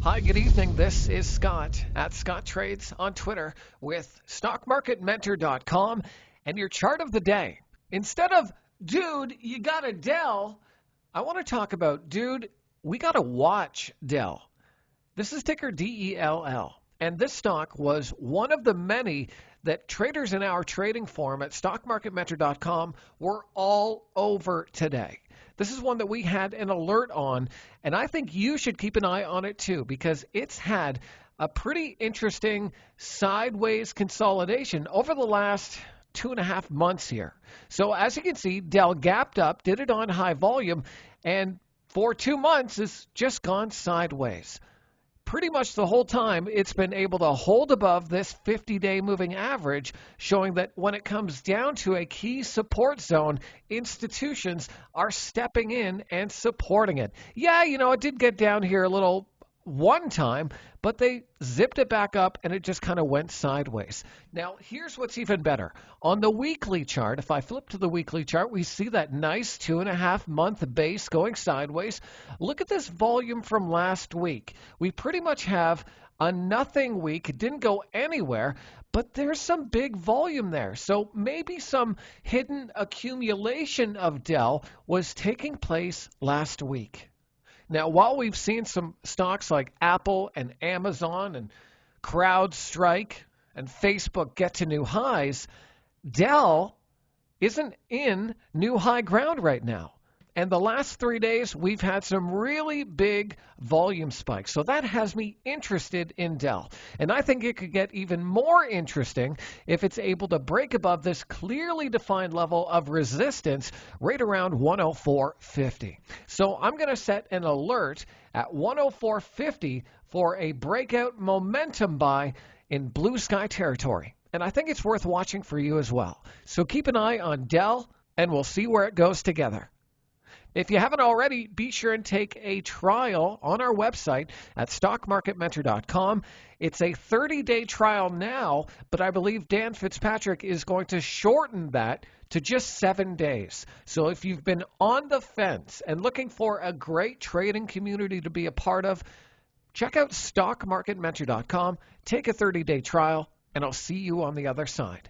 Hi, good evening. This is Scott at Scott Trades on Twitter with StockMarketMentor.com and your chart of the day. Instead of, dude, you got a DELL, I want to talk about, dude, we got to watch DELL. This is ticker DELL. And this stock was one of the many that traders in our trading forum at StockMarketMentor.com were all over today. This is one that we had an alert on, and I think you should keep an eye on it too because it's had a pretty interesting sideways consolidation over the last 2.5 months here. So as you can see, DELL gapped up, did it on high volume, and for 2 months has just gone sideways. Pretty much the whole time, it's been able to hold above this 50-day moving average, showing that when it comes down to a key support zone, institutions are stepping in and supporting it. Yeah, it did get down here a little one time, but they zipped it back up and it just kind of went sideways. Now, here's what's even better. On the weekly chart, if I flip to the weekly chart, we see that nice 2.5-month base going sideways. Look at this volume from last week. We pretty much have a nothing week. It didn't go anywhere, but there's some big volume there. So maybe some hidden accumulation of DELL was taking place last week. Now, while we've seen some stocks like Apple and Amazon and CrowdStrike and Facebook get to new highs, DELL isn't in new high ground right now. And the last 3 days, we've had some really big volume spikes. So that has me interested in DELL. And I think it could get even more interesting if it's able to break above this clearly defined level of resistance right around 104.50. So I'm going to set an alert at 104.50 for a breakout momentum buy in blue sky territory. And I think it's worth watching for you as well. So keep an eye on DELL, and we'll see where it goes together. If you haven't already, be sure and take a trial on our website at StockMarketMentor.com. It's a 30-day trial now, but I believe Dan Fitzpatrick is going to shorten that to just 7 days. So if you've been on the fence and looking for a great trading community to be a part of, check out StockMarketMentor.com, take a 30-day trial, and I'll see you on the other side.